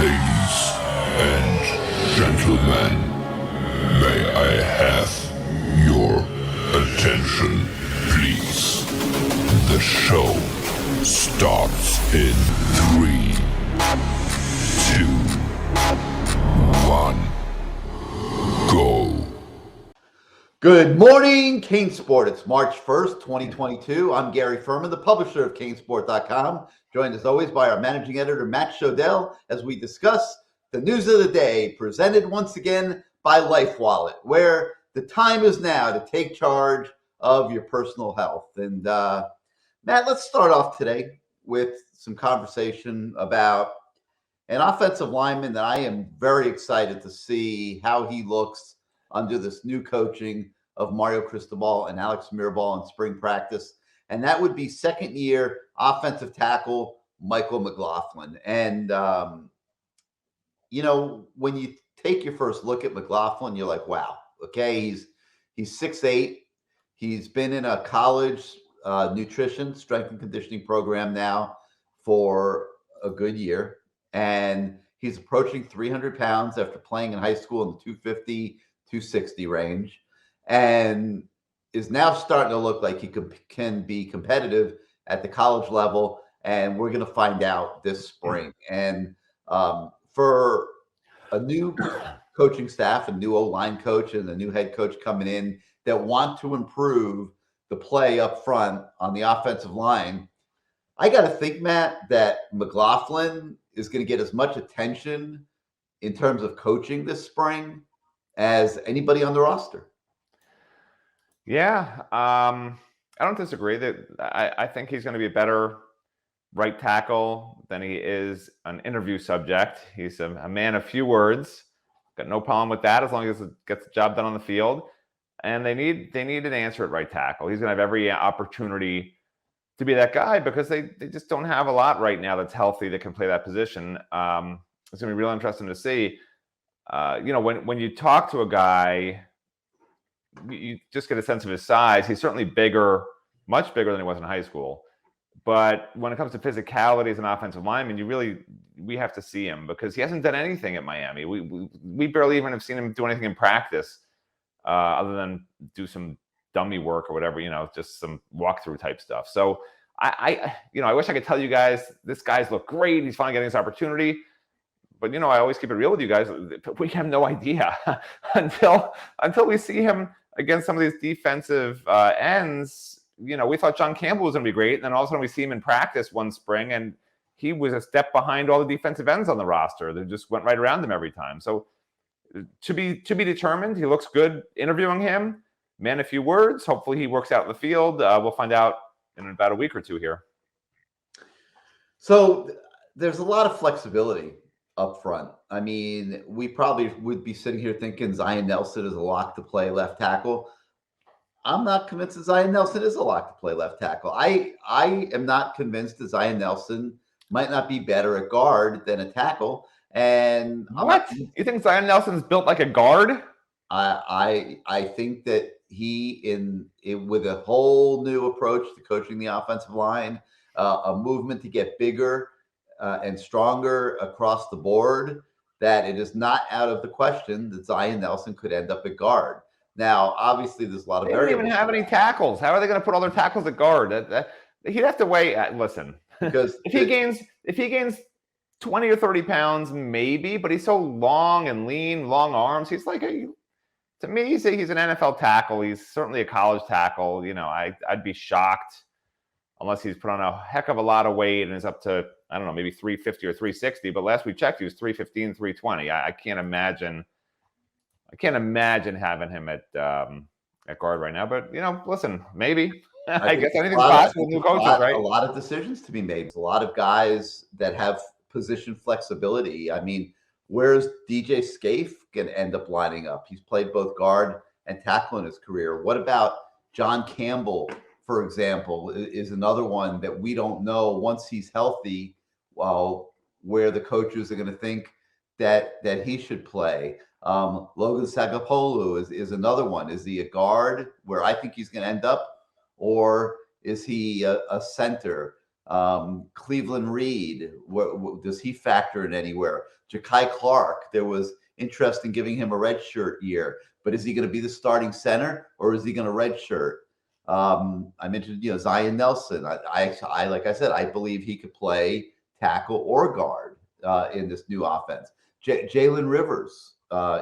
Ladies and gentlemen, may I have your attention, please? The show starts in 3, 2, 1, go. Good morning, CaneSport. It's March 1st, 2022. I'm Gary Ferman, the publisher of CaneSport.com, joined as always by our managing editor, Matt Shodell, as we discuss the news of the day, presented once again by Life Wallet, where the time is now to take charge of your personal health. And Matt, let's start off today with some conversation about an offensive lineman that I am very excited to see how he looks under this new coaching of Mario Cristobal and Alex Mirabal in spring practice. And that would be second-year offensive tackle Michael Mclaughlin. And, when you take your first look at Mclaughlin, you're like, wow, okay, he's 6'8". He's been in a college nutrition, strength and conditioning program now for a good year. And he's approaching 300 pounds after playing in high school in the 250, 260 range, and is now starting to look like he can be competitive at the college level. And we're going to find out this spring. And for a new coaching staff, a new O-line coach, and a new head coach coming in that want to improve the play up front on the offensive line, I got to think, Matt, that Mclaughlin is going to get as much attention in terms of coaching this spring as anybody on the roster. Yeah, I don't disagree that I think he's going to be a better right tackle than he is an interview subject. He's a man of few words. Got no problem with that as long as he gets the job done on the field. And they need an answer at right tackle. He's going to have every opportunity to be that guy because they just don't have a lot right now that's healthy that can play that position. It's going to be real interesting to see. When you talk to a guy, you just get a sense of his size. He's certainly bigger, much bigger than he was in high school. But when it comes to physicality as an offensive lineman, we have to see him because he hasn't done anything at Miami. We barely even have seen him do anything in practice other than do some dummy work or whatever, just some walkthrough type stuff. So I wish I could tell you guys, this guy's look great. He's finally getting this opportunity. But, I always keep it real with you guys. We have no idea until we see him against some of these defensive ends. We thought John Campbell was going to be great. And then all of a sudden we see him in practice one spring and he was a step behind all the defensive ends on the roster. They just went right around him every time. So to be determined. He looks good interviewing him. Man, a few words. Hopefully he works out in the field. We'll find out in about a week or two here. So there's a lot of flexibility up front. I mean, we probably would be sitting here thinking Zion Nelson is a lock to play left tackle. I'm not convinced that Zion Nelson is a lock to play left tackle. I am not convinced that Zion Nelson might not be better at guard than a tackle. And what? You think Zion Nelson is built like a guard? I think that with a whole new approach to coaching the offensive line, a movement to get bigger and stronger across the board, that it is not out of the question that Zion Nelson could end up at guard. Now, obviously, there's a lot of variables. They don't even have any tackles. How are they going to put all their tackles at guard? He'd have to weigh. Listen, because if he gains 20 or 30 pounds, maybe, but he's so long and lean, long arms. He's like to me, he's an NFL tackle. He's certainly a college tackle. I'd be shocked unless he's put on a heck of a lot of weight and is up to, I don't know, maybe 350 or 360. But last we checked, he was 315, 320. I can't imagine having him at guard right now. But listen, maybe. I guess anything's possible with new coaches, right? A lot of decisions to be made. A lot of guys that have position flexibility. I mean, where's DJ Scaife going to end up lining up? He's played both guard and tackle in his career. What about John Campbell, for example, is another one that we don't know once he's healthy, where the coaches are going to think that he should play. Logan Sagapolu is another one. Is he a guard where I think he's going to end up, or is he a center? Cleveland Reed, does he factor in anywhere? Ja'Kai Clark, there was interest in giving him a redshirt year, but is he going to be the starting center or is he going to redshirt? I mentioned, Zion Nelson. I like I said, I believe he could play tackle or guard in this new offense. Jalen Rivers,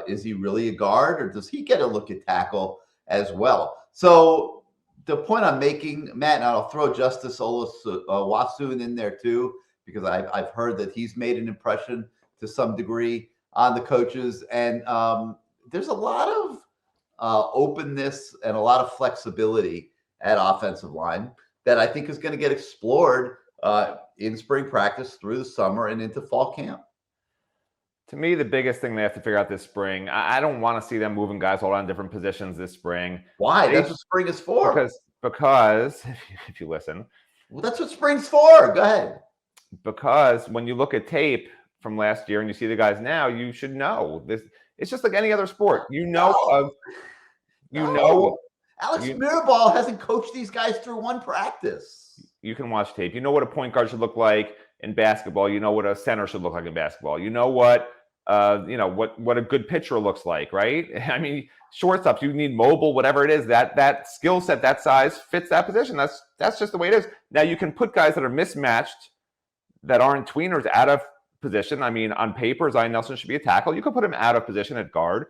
is he really a guard or does he get a look at tackle as well? So the point I'm making, Matt, and I'll throw Justice Oluwaseun in there too, because I've heard that he's made an impression to some degree on the coaches. And there's a lot of openness and a lot of flexibility at offensive line that I think is going to get explored in spring practice through the summer and into fall camp. To me, the biggest thing they have to figure out this spring, I don't want to see them moving guys all around different positions this spring. Why? That's what spring is for. Because if you listen. Well, that's what spring's for. Go ahead. Because when you look at tape from last year and you see the guys now, you should know this. It's just like any other sport. Alex Mirabal hasn't coached these guys through one practice. You can watch tape. You know what a point guard should look like in basketball. You know what a center should look like in basketball. You know what a good pitcher looks like, right? I mean, shortstops, you need mobile, whatever it is, that skill set, that size fits that position. That's just the way it is. Now you can put guys that are mismatched, that aren't tweeners, out of position. I mean, on paper, Zion Nelson should be a tackle. You could put him out of position at guard.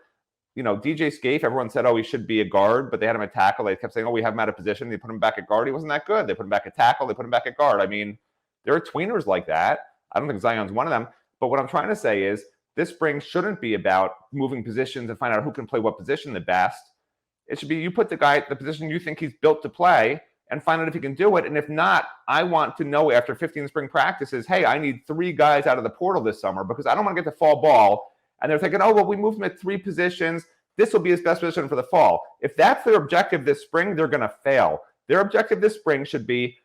DJ Scaife, everyone said, he should be a guard, but they had him at tackle. They kept saying, we have him out of position. They put him back at guard. He wasn't that good. They put him back at tackle. They put him back at guard. I mean, there are tweeners like that. I don't think Zion's one of them. But what I'm trying to say is this spring shouldn't be about moving positions and find out who can play what position the best. It should be you put the guy at the position you think he's built to play and find out if he can do it. And if not, I want to know after 15 spring practices, hey, I need 3 guys out of the portal this summer because I don't want to get to fall ball. And they're thinking, we moved him at 3 positions. This will be his best position for the fall. If that's their objective this spring, they're going to fail. Their objective this spring should be,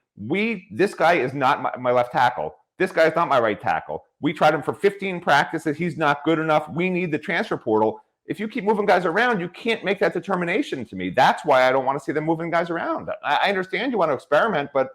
this guy is not my left tackle. This guy is not my right tackle. We tried him for 15 practices. He's not good enough. We need the transfer portal. If you keep moving guys around, you can't make that determination to me. That's why I don't want to see them moving guys around. I understand you want to experiment, but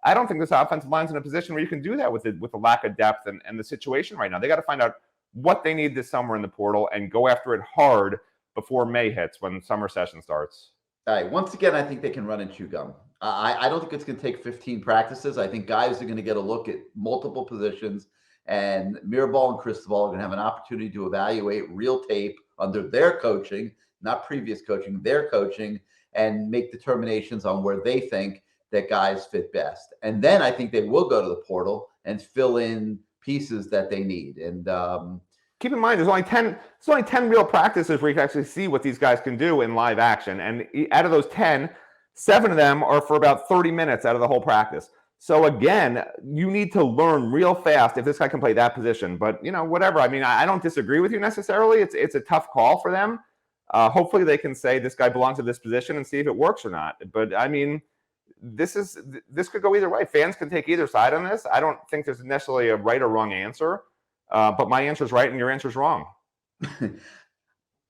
I don't think this offensive line's in a position where you can do that with the lack of depth and the situation right now. They got to find out what they need this summer in the portal and go after it hard before May hits when summer session starts. All right. Once again, I think they can run and chew gum. I don't think it's going to take 15 practices. I think guys are going to get a look at multiple positions, and Mirabal and Cristobal are going to have an opportunity to evaluate real tape under their coaching, not previous coaching, their coaching, and make determinations on where they think that guys fit best. And then I think they will go to the portal and fill in pieces that they need. And keep in mind, there's only 10 real practices where you can actually see what these guys can do in live action. And out of those 10, 7 of them are for about 30 minutes out of the whole practice. So again, you need to learn real fast if this guy can play that position. But, whatever. I mean, I don't disagree with you necessarily. It's a tough call for them. Hopefully they can say this guy belongs to this position and see if it works or not. But, I mean, this could go either way. Fans can take either side on this. I don't think there's necessarily a right or wrong answer. But my answer is right and your answer is wrong.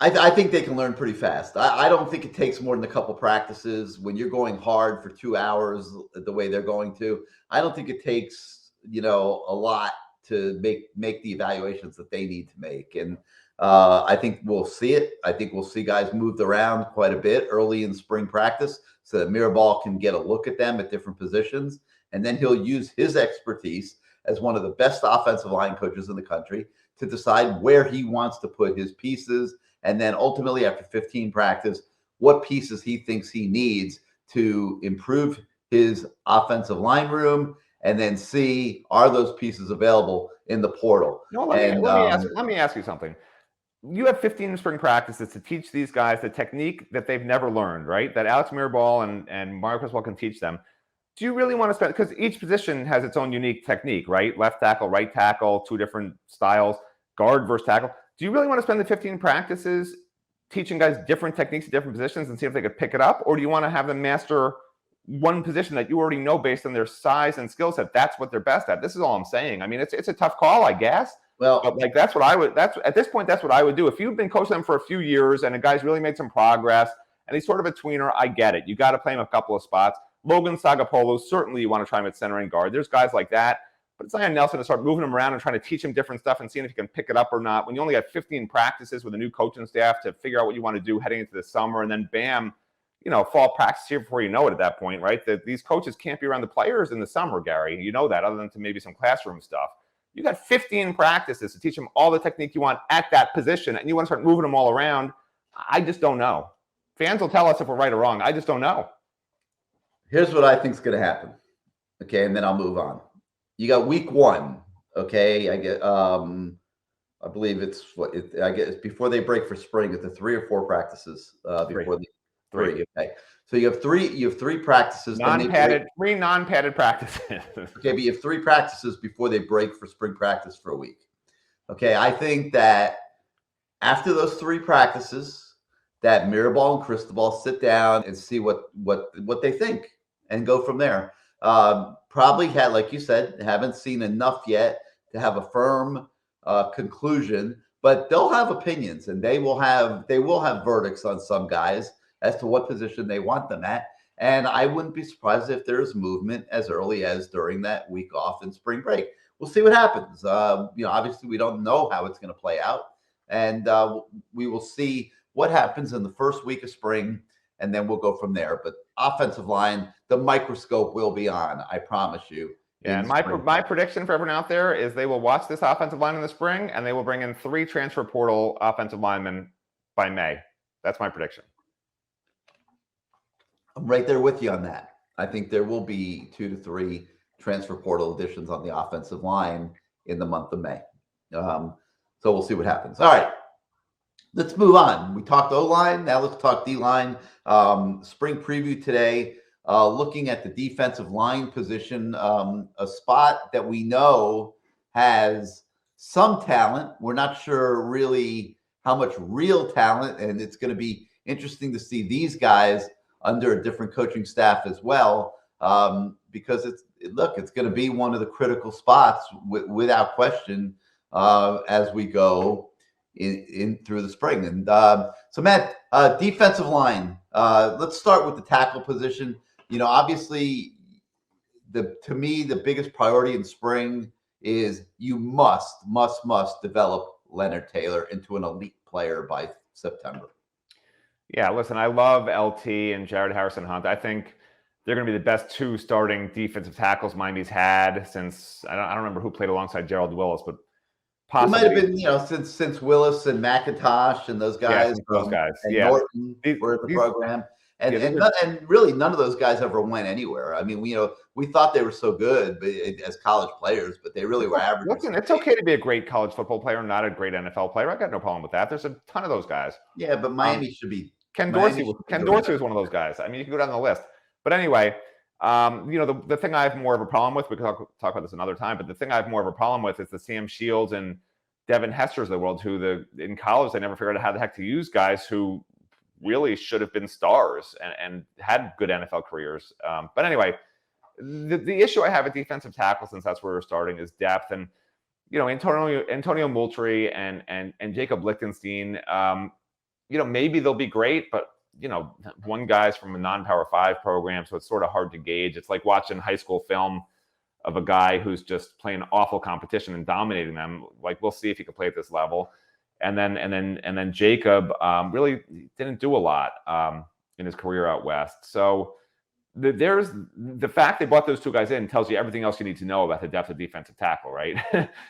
I think they can learn pretty fast. I don't think it takes more than a couple practices. When you're going hard for 2 hours the way they're going to, I don't think it takes, a lot to make the evaluations that they need to make. And I think we'll see it. I think we'll see guys moved around quite a bit early in spring practice so that Mirabal can get a look at them at different positions. And then he'll use his expertise as one of the best offensive line coaches in the country to decide where he wants to put his pieces. And then ultimately, after 15 practice, what pieces he thinks he needs to improve his offensive line room, and then see, are those pieces available in the portal? No, let me ask you something. You have 15 spring practices to teach these guys the technique that they've never learned, right? That Alex Mirabal and Mario Cristobal can teach them. Do you really want to spend, because each position has its own unique technique, right? Left tackle, right tackle, 2 different styles, guard versus tackle. Do you really want to spend the 15 practices teaching guys different techniques at different positions and see if they could pick it up? Or do you want to have them master one position that you already know based on their size and skill set? That's what they're best at. This is all I'm saying. I mean, it's a tough call, I guess. Well, but that's at this point, that's what I would do. If you've been coaching them for a few years and a guy's really made some progress and he's sort of a tweener, I get it. You got to play him a couple of spots. Logan Sagapolu, certainly you want to try him at center and guard. There's guys like that. But it's Zion Nelson to start moving him around and trying to teach him different stuff and seeing if he can pick it up or not. When you only have 15 practices with a new coaching staff to figure out what you want to do heading into the summer, and then bam, fall practice here before you know it at that point, right? That these coaches can't be around the players in the summer, Gary. You know that, other than to maybe some classroom stuff. You got 15 practices to teach them all the technique you want at that position, and you want to start moving them all around. I just don't know. Fans will tell us if we're right or wrong. I just don't know. Here's what I think is going to happen. Okay, and then I'll move on. You got week 1. Okay, I believe it's I guess before they break for spring. It's the 3 or 4 practices before the 3. Okay, so you have 3. You have 3 practices. Non-padded, 3 non-padded practices. Okay, but you have 3 practices before they break for spring practice for a week. Okay, I think that after those 3 practices, that Mirabal and Cristobal sit down and see what they think and go from there. Probably had, like you said, haven't seen enough yet to have a firm conclusion, but they'll have opinions and they will have verdicts on some guys as to what position they want them at. And I wouldn't be surprised if there's movement as early as during that week off in spring break. We'll see what happens. Obviously we don't know how it's going to play out, and we will see what happens in the first week of spring, and then we'll go from there. But offensive line, the microscope will be on, I promise you. Yeah, and my prediction for everyone out there is they will watch this offensive line in the spring, and they will bring in 3 transfer portal offensive linemen by May. That's my prediction. I'm right there with you on that. I think there will be 2 to 3 transfer portal additions on the offensive line in the month of May. So we'll see what happens. All right. Let's move on. We talked O-line. Now let's talk D-line. Spring preview today, looking at the defensive line position, a spot that we know has some talent. We're not sure really how much real talent, and it's going to be interesting to see these guys under a different coaching staff as well, because it's going to be one of the critical spots without question as we go in through the spring. And so Matt, defensive line, let's start with the tackle position. Obviously to me, the biggest priority in spring is you must develop Leonard Taylor into an elite player by September. Yeah, listen, I love LT and Jared Harrison-Hunt. I think they're going to be the best 2 starting defensive tackles Miami's had since, I don't remember who played alongside Gerald Willis, but possibly. It might have been, since Willis and McIntosh and those guys. And Norton were in the program. And really none of those guys ever went anywhere. I mean, we thought they were so good as college players, but they really were average. Listen, it's okay to be a great college football player, not a great NFL player. I got no problem with that. There's a ton of those guys. Yeah, but Miami should be. Ken Dorsey was one of those guys. I mean, you can go down the list. But anyway, the thing I have more of a problem with, we can talk about this another time, but the thing I have more of a problem with is the Sam Shields and Devin Hester's of the world, who in college they never figured out how the heck to use guys who really should have been stars and had good NFL careers. But anyway, the issue I have at defensive tackle, since that's where we're starting, is depth. And Antonio Moultrie and Jacob Lichtenstein, maybe they'll be great, but one guy's from a non-Power 5 program, so it's sort of hard to gauge. It's like watching high school film of a guy who's just playing awful competition and dominating them. Like, we'll see if he can play at this level. And then Jacob really didn't do a lot in his career out west. So there's the fact they brought those 2 guys in tells you everything else you need to know about the depth of defensive tackle, right?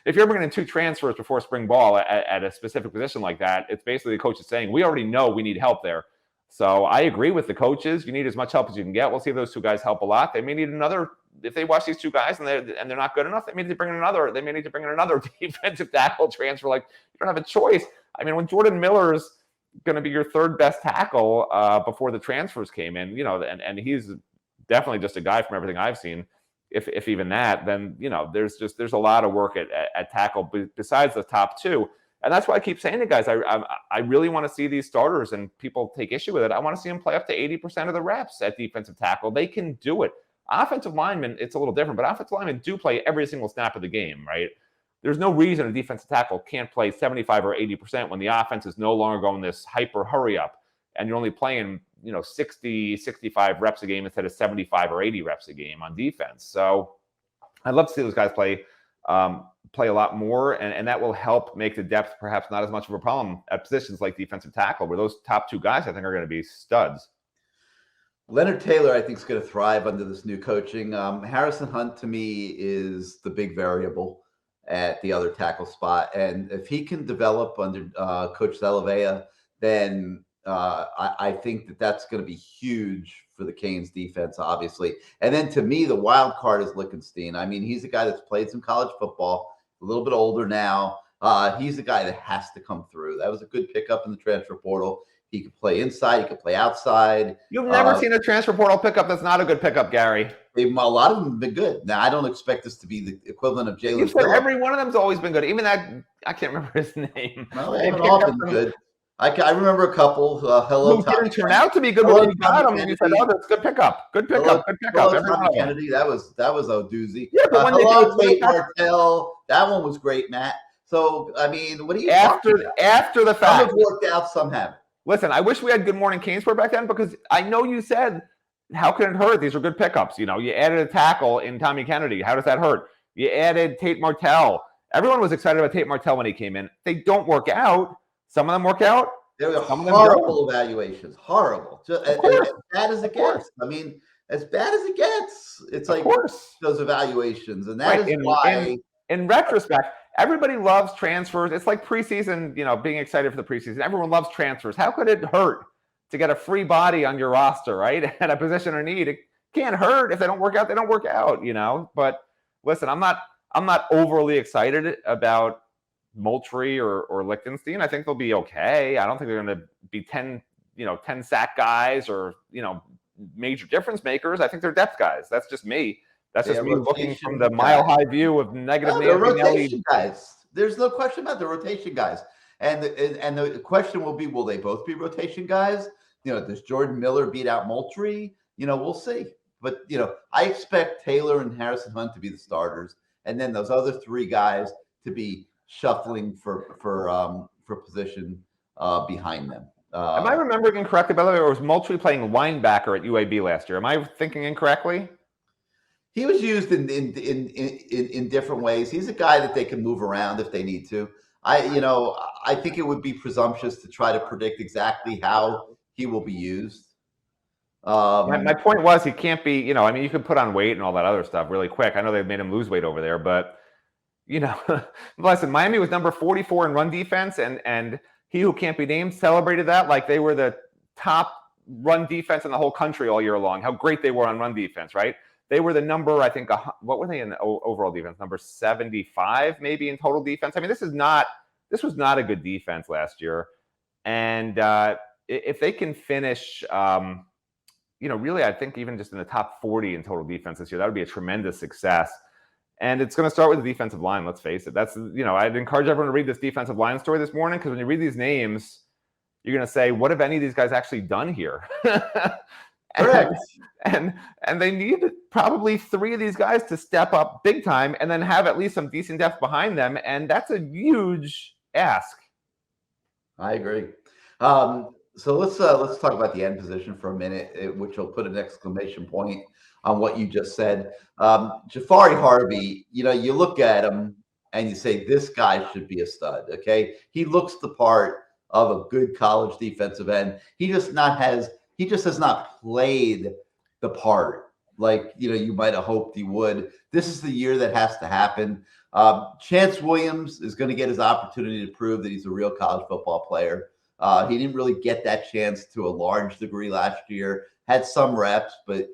If you're bringing in 2 transfers before spring ball at a specific position like that, it's basically the coach is saying, we already know we need help there. So I agree with the coaches. You need as much help as you can get. We'll see if those 2 guys help a lot. They may need another. If they watch these 2 guys and they're not good enough, they may need to bring in another. They may need to bring in another defensive tackle transfer. Like, you don't have a choice. I mean, when Jordan Miller's going to be your 3rd best tackle before the transfers came in, and he's definitely just a guy from everything I've seen, if even that, then there's a lot of work at tackle besides the top 2. And that's why I keep saying to guys, I really want to see these starters, and people take issue with it. I want to see them play up to 80% of the reps at defensive tackle. They can do it. Offensive linemen, it's a little different, but offensive linemen do play every single snap of the game, right? There's no reason a defensive tackle can't play 75 or 80% when the offense is no longer going this hyper hurry up, and you're only playing 60, 65 reps a game instead of 75 or 80 reps a game on defense. So I'd love to see those guys play a lot more, and that will help make the depth perhaps not as much of a problem at positions like defensive tackle, where those top two guys I think are going to be studs. Leonard Taylor, I think, is going to thrive under this new coaching. Harrison Hunt, to me, is the big variable at the other tackle spot. And if he can develop under Coach Salavea, then I think that's going to be huge for the Canes defense, obviously. And then to me, the wild card is Lichtenstein. I mean, he's a guy that's played some college football, a little bit older now. He's a guy that has to come through. That was a good pickup in the transfer portal. He could play inside. He could play outside. You've never seen a transfer portal pickup that's not a good pickup, Gary. A lot of them have been good. Now, I don't expect this to be the equivalent of Jalen. You said every one of them's always been good. Even that, I can't remember his name. Well, they haven't all been good. I remember a couple. Who didn't turn out to be good when you got them. You said, "Oh, that's good pickup. Good pickup. Good pickup." Kennedy, that was a doozy. Yeah, but when Tate Martell, that one was great, Matt. So, I mean, what do you after the fact? Some have worked out, some haven't. Listen, I wish we had Good Morning CaneSport back then, because I know you said, how can it hurt? These are good pickups. You added a tackle in Tommy Kennedy. How does that hurt? You added Tate Martell. Everyone was excited about Tate Martell when he came in. They don't work out. Some of them work out. They were horrible evaluations. Horrible. Just as bad as it gets. I mean, as bad as it gets. It's like those evaluations. And that is why. In retrospect, everybody loves transfers. It's like preseason, being excited for the preseason. Everyone loves transfers. How could it hurt to get a free body on your roster, right? At a position of need. It can't hurt. If they don't work out, they don't work out, But listen, I'm not overly excited about Moultrie or Lichtenstein. I think they'll be okay. I don't think they're going to be 10 sack guys or, major difference makers. I think they're depth guys. That's just me. That's just me looking from the mile-high view of negative. They're rotation guys. There's no question about the rotation guys. And the question will be, will they both be rotation guys? Does Jordan Miller beat out Moultrie? We'll see. But, I expect Taylor and Harrison Hunt to be the starters, and then those other three guys to be shuffling for position behind them. Am I remembering incorrectly, by the way, or was Moultrie playing linebacker at UAB last year? Am I thinking incorrectly? He was used in different ways. He's a guy that they can move around if they need to. I think it would be presumptuous to try to predict exactly how he will be used. My point was, he can't be, you could put on weight and all that other stuff really quick. I know they've made him lose weight over there, but, listen, Miami was number 44 in run defense, and he who can't be named celebrated that like they were the top run defense in the whole country all year long, how great they were on run defense, right? They were the number, I think, what were they in overall defense? Number 75, maybe, in total defense. I mean, this was not a good defense last year. And if they can finish, really, I think even just in the top 40 in total defense this year, that would be a tremendous success. And it's going to start with the defensive line, let's face it. That's, I'd encourage everyone to read this defensive line story this morning, because when you read these names, you're going to say, what have any of these guys actually done here? Correct. And they need probably three of these guys to step up big time and then have at least some decent depth behind them. And that's a huge ask. I agree. So let's talk about the end position for a minute, which will put an exclamation point on what you just said. Jafari Harvey, you look at him and you say, this guy should be a stud. Okay. He looks the part of a good college defensive end. He just has not played the part like, you might have hoped he would. This is the year that has to happen. Chance Williams is going to get his opportunity to prove that he's a real college football player. He didn't really get that chance to a large degree last year, had some reps, but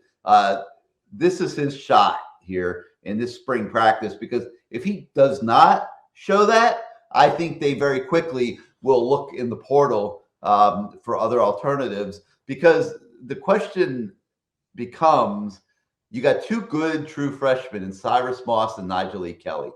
this is his shot here in this spring practice, because if he does not show that, I think they very quickly will look in the portal for other alternatives, because the question becomes, you got two good true freshmen in Cyrus Moss and Nigel E. Kelly,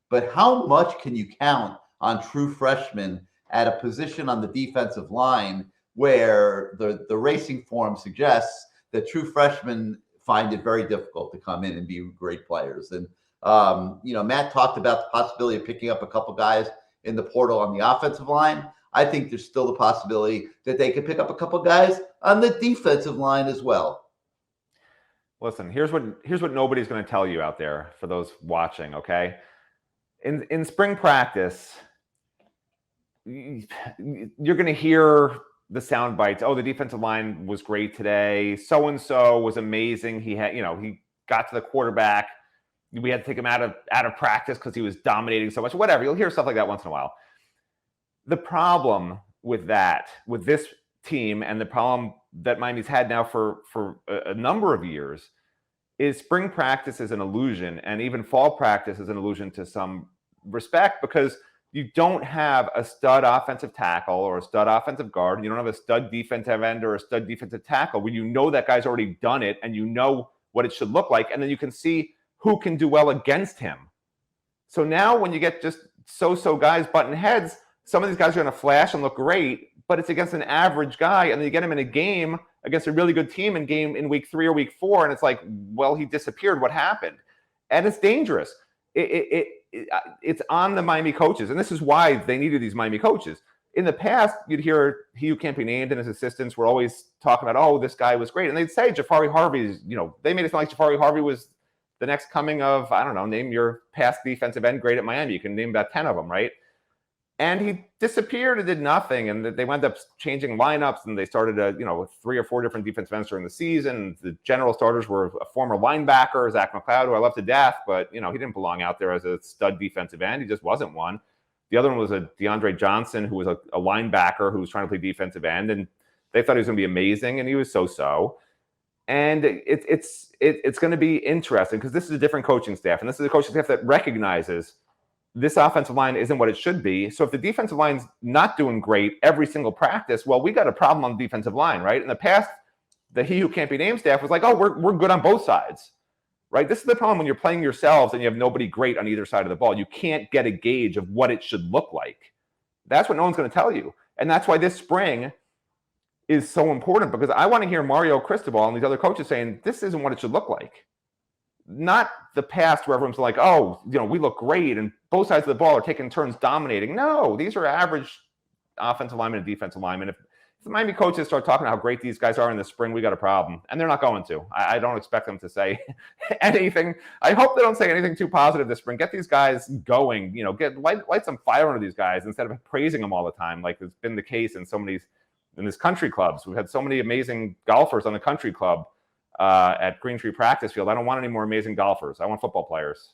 but how much can you count on true freshmen at a position on the defensive line where the racing form suggests that true freshmen find it very difficult to come in and be great players? And, Matt talked about the possibility of picking up a couple guys in the portal on the offensive line. I think there's still the possibility that they could pick up a couple guys on the defensive line as well. Listen, here's what nobody's going to tell you out there for those watching, okay? In spring practice, you're going to hear the sound bites. Oh, the defensive line was great today. So-and-so was amazing. He got to the quarterback. We had to take him out of practice because he was dominating so much. Whatever. You'll hear stuff like that once in a while. The problem with this team, and the problem that Miami's had now for a number of years, is spring practice is an illusion, and even fall practice is an illusion to some respect, because you don't have a stud offensive tackle or a stud offensive guard. You don't have a stud defensive end or a stud defensive tackle where you know that guy's already done it and you know what it should look like, and then you can see who can do well against him. So now when you get just so-so guys butting heads, some of these guys are going to flash and look great, but it's against an average guy, and then you get him in a game against a really good team in week 3 or week 4, and it's like, well, he disappeared. What happened? And it's dangerous. It's on the Miami coaches, and this is why they needed these Miami coaches. In the past, you'd hear he who can't be named and his assistants were always talking about, oh, this guy was great, and they'd say Jafari Harvey's, they made it sound like Jafari Harvey was the next coming of, I don't know, name your past defensive end great at Miami. You can name about 10 of them, right? And he disappeared and did nothing. And they wound up changing lineups, and they started, with 3 or 4 different defensive ends during the season. The general starters were a former linebacker, Zach McLeod, who I love to death, but, he didn't belong out there as a stud defensive end. He just wasn't one. The other one was a DeAndre Johnson, who was a linebacker who was trying to play defensive end. And they thought he was going to be amazing, and he was so-so. And it's going to be interesting because this is a different coaching staff, and this is a coaching staff that recognizes this offensive line isn't what it should be. So if the defensive line's not doing great every single practice, well, we got a problem on the defensive line, right? In the past, the he who can't be named staff was like, oh, we're good on both sides, right? This is the problem when you're playing yourselves and you have nobody great on either side of the ball. You can't get a gauge of what it should look like. That's what no one's going to tell you. And that's why this spring is so important, because I want to hear Mario Cristobal and these other coaches saying, this isn't what it should look like. Not the past where everyone's like, oh, we look great and both sides of the ball are taking turns dominating. No, these are average offensive linemen and defensive linemen. If the Miami coaches start talking about how great these guys are in the spring, we got a problem. And they're not going to. I don't expect them to say anything. I hope they don't say anything too positive this spring. Get these guys going, light some fire under these guys instead of praising them all the time, like it's been the case in these country clubs. We've had so many amazing golfers on the country club at Green Tree Practice Field. I don't want any more amazing golfers. I want football players.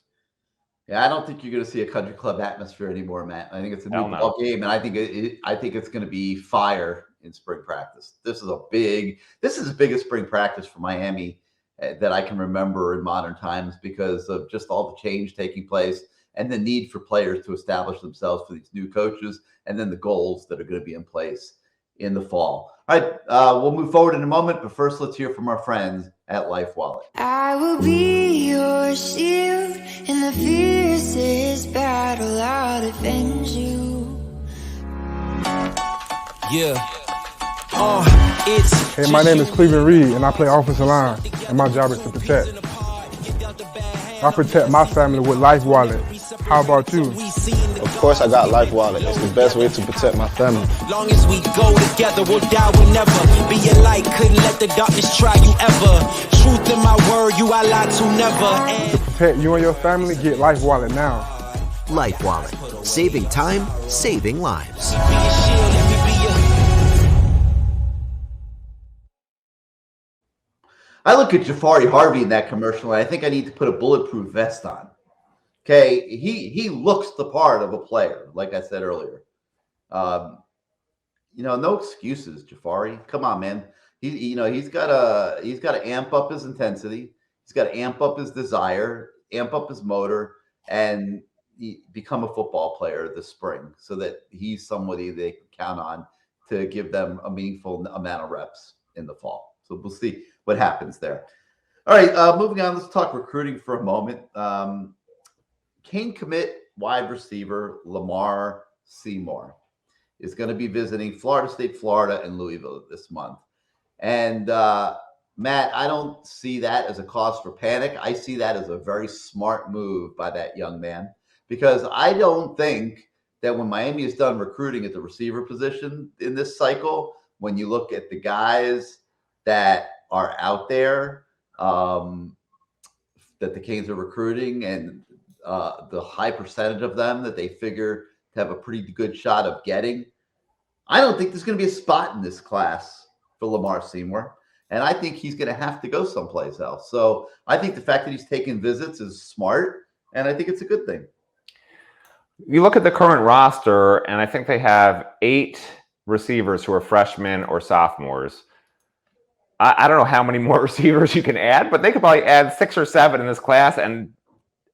Yeah, I don't think you're going to see a country club atmosphere anymore, Matt. I think it's a new ball game, and I think it's going to be fire in spring practice. This is the biggest spring practice for Miami that I can remember in modern times, because of just all the change taking place and the need for players to establish themselves for these new coaches, and then the goals that are going to be in place in the fall. All right, we'll move forward in a moment, but first let's hear from our friends at Life Wallet. I will be your shield in the fiercest battle. I'll defend you. Yeah. Hey, my name is Cleveland Reed, and I play offensive line, and my job is to protect. I protect my family with Life Wallet. How about you? Of course I got Life Wallet. It's the best way to protect my family. Long as we go together, we'll die, we'll never be a light. Couldn't let the darkness try you ever. Truth in my word, you I lie to never. To protect you and your family, get Life Wallet now. Life Wallet. Saving time, saving lives. I look at Jafari Harvey in that commercial, and I think I need to put a bulletproof vest on. Okay, he looks the part of a player, like I said earlier. No excuses, Jafari. Come on, man. He's got to amp up his intensity. He's got to amp up his desire, amp up his motor, and become a football player this spring, so that he's somebody they can count on to give them a meaningful amount of reps in the fall. So we'll see what happens there. All right, moving on. Let's talk recruiting for a moment. Cane commit wide receiver Lamar Seymour is going to be visiting Florida State, Florida, and Louisville this month. And Matt, I don't see that as a cause for panic. I see that as a very smart move by that young man, because I don't think that when Miami is done recruiting at the receiver position in this cycle, when you look at the guys that are out there that the Canes are recruiting and the high percentage of them that they figure to have a pretty good shot of getting, I don't think there's going to be a spot in this class for Lamar Seymour. And I think he's going to have to go someplace else. So I think the fact that he's taking visits is smart, and I think it's a good thing. You look at the current roster, and I think they have 8 receivers who are freshmen or sophomores. I don't know how many more receivers you can add, but they could probably add 6 or 7 in this class, and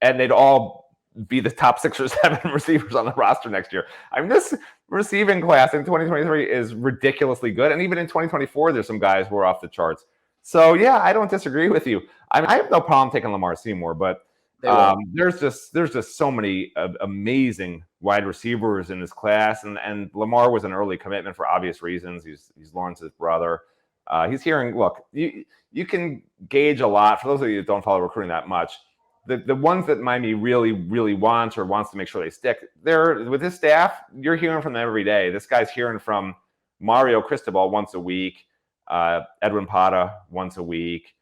they'd all be the top 6 or 7 receivers on the roster next year. I mean, this receiving class in 2023 is ridiculously good, and even in 2024, there's some guys who are off the charts. So yeah, I don't disagree with you. I mean, I have no problem taking Lamar Seymour, but there's just so many amazing wide receivers in this class, and Lamar was an early commitment for obvious reasons. He's Lawrence's brother. He's hearing. Look, you can gauge a lot for those of you that don't follow recruiting that much. The ones that Miami really wants or wants to make sure they stick, they're with his staff. You're hearing from them every day. This guy's hearing from Mario Cristobal once a week, Edwin Pata once a week,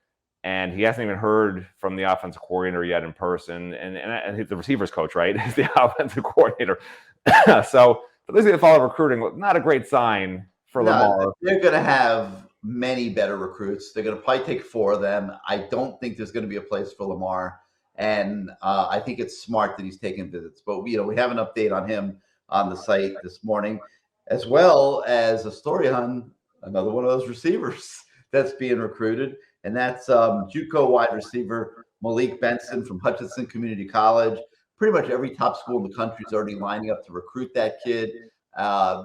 and he hasn't even heard from the offensive coordinator yet in person. And the receivers coach, right, is the offensive coordinator. So for those of you that follow recruiting, not a great sign for Lamar. They're going to have many better recruits. They're going to probably take 4 of them. I don't think there's going to be a place for Lamar. And I think it's smart that he's taking visits. But, we have an update on him on the site this morning, as well as a story on another one of those receivers that's being recruited. And that's JUCO wide receiver Malik Benson from Hutchinson Community College. Pretty much every top school in the country is already lining up to recruit that kid.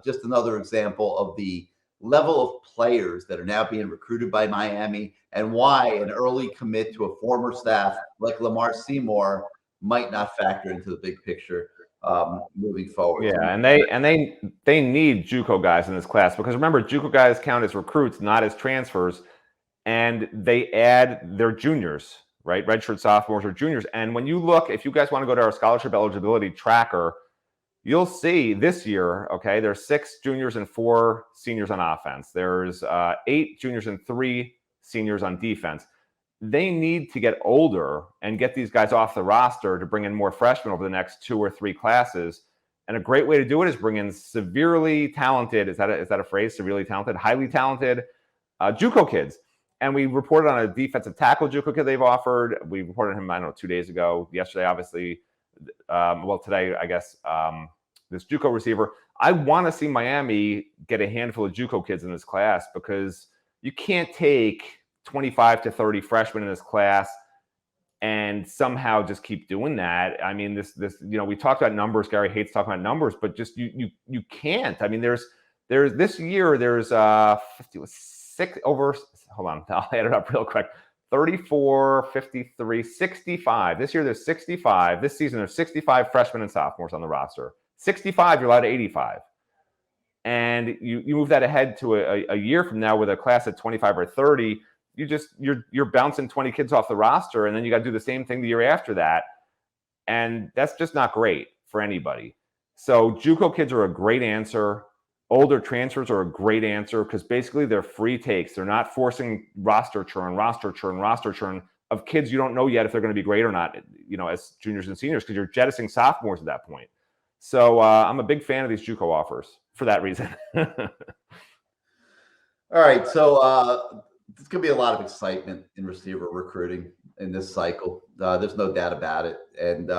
Just another example of the level of players that are now being recruited by Miami, and why an early commit to a former staff like Lamar Seymour might not factor into the big picture moving forward. Yeah, and they need JUCO guys in this class, because remember, JUCO guys count as recruits, not as transfers, and they add their juniors, right? Redshirt sophomores or juniors. And when you look, if you guys want to go to our scholarship eligibility tracker, you'll see this year, okay, there's 6 juniors and 4 seniors on offense. There's 8 juniors and 3 seniors on defense. They need to get older and get these guys off the roster to bring in more freshmen over the next 2 or 3 classes. And a great way to do it is bring in severely talented, is that a phrase, severely talented, highly talented JUCO kids. And we reported on a defensive tackle JUCO kid they've offered. We reported him, 2 days ago. Yesterday, obviously. Today, I guess, this JUCO receiver. I want to see Miami get a handful of JUCO kids in this class, because you can't take 25 to 30 freshmen in this class and somehow just keep doing that. I mean, this we talked about numbers. Gary hates talking about numbers, but just you can't. I mean, there's this year there's 56 over. Hold on, I'll add it up real quick. 34, 53, 65. This year there's 65. This season there's 65 freshmen and sophomores on the roster. 65, you're allowed to 85. And you move that ahead to a year from now with a class at 25 or 30, you're bouncing 20 kids off the roster, and then you got to do the same thing the year after that. And that's just not great for anybody. So JUCO kids are a great answer. Older transfers are a great answer, because basically they're free takes. They're not forcing roster churn of kids you don't know yet if they're going to be great or not, as juniors and seniors, because you're jettisoning sophomores at that point. So I'm a big fan of these JUCO offers for that reason. All right, so there's going to be a lot of excitement in receiver recruiting in this cycle. There's no doubt about it. And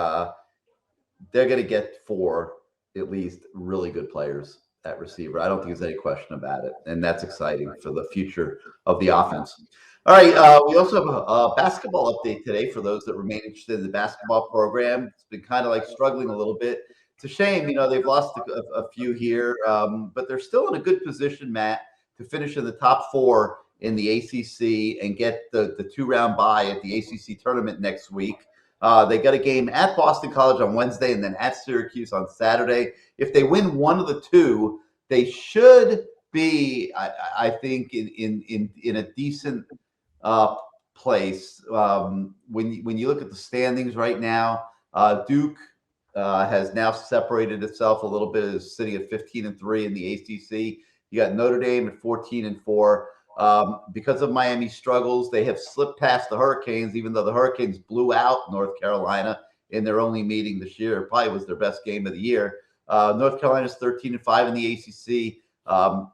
they're going to get 4 at least really good players at receiver. I don't think there's any question about it. And that's exciting for the future of the offense. All right, we also have a basketball update today for those that remain interested in the basketball program. It's been kind of like struggling a little bit. It's a shame, they've lost a few here, but they're still in a good position, Matt, to finish in the top 4 in the ACC and get the 2-round bye at the ACC tournament next week. They got a game at Boston College on Wednesday and then at Syracuse on Saturday. If they win one of the 2, they should be, I think, in a decent place. When you look at the standings right now, Duke has now separated itself a little bit, is sitting at 15-3 in the ACC. You got Notre Dame at 14-4. Because of Miami's struggles, they have slipped past the Hurricanes, even though the Hurricanes blew out North Carolina in their only meeting this year. It probably was their best game of the year. North Carolina's 13-5 in the ACC.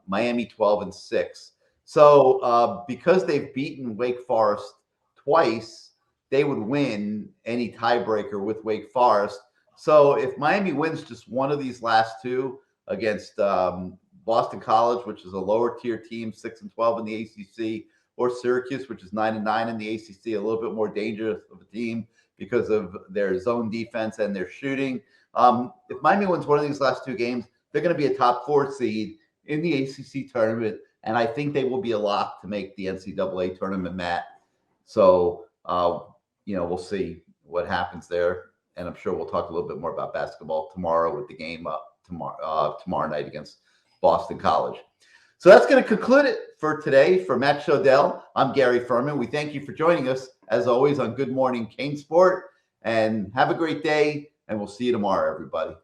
Miami 12-6. So because they've beaten Wake Forest twice, they would win any tiebreaker with Wake Forest. So if Miami wins just one of these last two against Boston College, which is a lower tier team, 6-12 in the ACC, or Syracuse, which is 9-9 in the ACC, a little bit more dangerous of a team because of their zone defense and their shooting. If Miami wins one of these last two games, they're going to be a top 4 seed in the ACC tournament, and I think they will be a lock to make the NCAA tournament, Matt. So, we'll see what happens there, and I'm sure we'll talk a little bit more about basketball tomorrow with the game tomorrow night against Boston College. So that's going to conclude it for today. For Matt Shodell, I'm Gary Ferman. We thank you for joining us, as always, on Good Morning CaneSport, and have a great day, and we'll see you tomorrow, everybody.